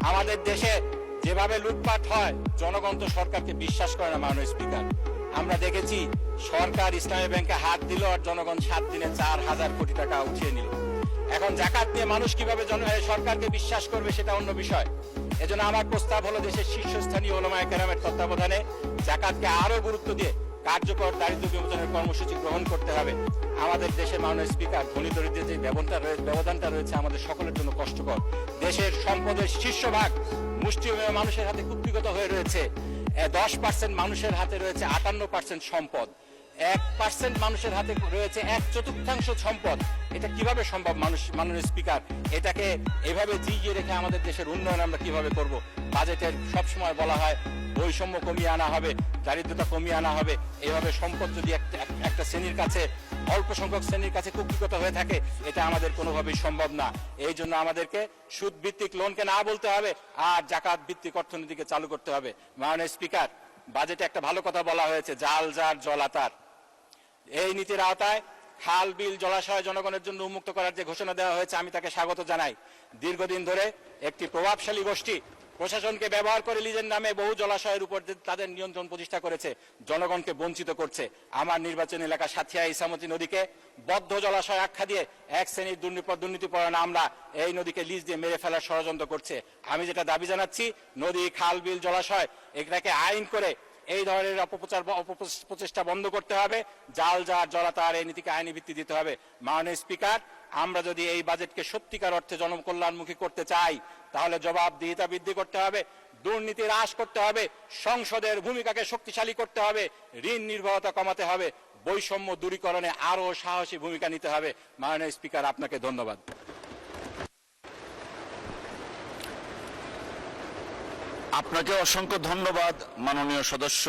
আমাদের দেশে যেভাবে লুটপাট হয়, জনগণ তো সরকারকে বিশ্বাস করে না। মাননীয় স্পিকার, আমরা দেখেছি সরকার ইসলামী ব্যাংকে হাত দিল আর জনগণ 7 দিনে 4,000 কোটি টাকা উঠিয়ে নিল। এখন জাকাত নিয়ে মানুষ কিভাবে সরকারকে বিশ্বাস করবে সেটা অন্য বিষয়। এজন্য আমার প্রস্তাব হলো দেশের শীর্ষস্থানীয় উলামায়ে কেরামের তত্ত্বাবধানে জাকাতকে আরো গুরুত্ব দিয়ে কার্যকর দারিদ্র্য বিমোচনের কর্মসূচি গ্রহণ করতে হবে। আমাদের দেশের মাননীয় স্পিকার, ধনী দরিদ্রের যে ব্যবধানটা রয়েছে আমাদের সকলের জন্য কষ্টকর। দেশের সম্পদের শীর্ষভাগ মুষ্টিমেয় মানুষের হাতে কুক্ষিগত হয়ে রয়েছে। 10% মানুষের হাতে রয়েছে 58% সম্পদ। 1% মানুষের হাতে রয়েছে 1/4 সম্পদ। এটা কিভাবে সম্ভব মাননীয় স্পিকার? এটাকে এভাবে জিইয়ে রেখে আমাদের দেশের উন্নয়ন আমরা কিভাবে করব? বাজেটের সবসময় বলা হয় বৈষম্য কমিয়ে আনা হবে, দারিদ্রতা কমিয়ে আনা হবে। এইভাবে সম্পদ যদি একটা শ্রেণীর কাছে, অল্প সংখ্যক শ্রেণীর কাছে কুক্ষিগত হয়ে থাকে, এটা আমাদের কোনোভাবেই সম্ভব না। এই জন্য আমাদেরকে সুদ ভিত্তিক লোনকে না বলতে হবে আর জাকাত ভিত্তিক অর্থনীতিকে চালু করতে হবে। মাননীয় স্পিকার, বাজেটে একটা ভালো কথা বলা হয়েছে, জাল যার জলাতার। এই নীতির আওতায় খাল, বিল, জলাশয় জনগণের জন্য উন্মুক্ত করার যে ঘোষণা দেওয়া হয়েছে, আমি তাকে স্বাগত জানাই। দীর্ঘদিন ধরে একটি প্রভাবশালী গোষ্ঠী প্রশাসনকে ব্যবহার করে লিজের নামে বহু জলাশয়ের উপর তাদের নিয়ন্ত্রণ প্রতিষ্ঠা করেছে, জনগণকে বঞ্চিত করছে। আমার নির্বাচনী এলাকা সাথিয়া ইসামতি নদীকে বদ্ধ জলাশয় আখ্যা দিয়ে এক শ্রেণীর দুর্নীতিপরায়ণ আমরা এই নদীকে লিজ দিয়ে মেরে ফেলার ষড়যন্ত্র করছে। আমি যেটা দাবি জানাচ্ছি, নদী, খাল, বিল, জলাশয় এটাকে আইন করে এই ধরনের অপপ্রচেষ্টা বন্ধ করতে হবে। জাল যার জলাতার, এই নীতিকে আইনি ভিত্তি দিতে হবে। মাননীয় স্পিকার, আমরা যদি এই বাজেটকে সত্যিকার অর্থে জনকল্যাণমুখী করতে চাই, তাহলে জবাবদিহিতা বৃদ্ধি করতে হবে, দুর্নীতি হ্রাস করতে হবে, সংসদের ভূমিকাকে শক্তিশালী করতে হবে, ঋণ নির্ভরতা কমাতে হবে, বৈষম্য দূরীকরণে আরো সাহসী ভূমিকা নিতে হবে। মাননীয় স্পিকার, আপনাকে ধন্যবাদ। আপনাকে অসংখ্য ধন্যবাদ মাননীয় সদস্য।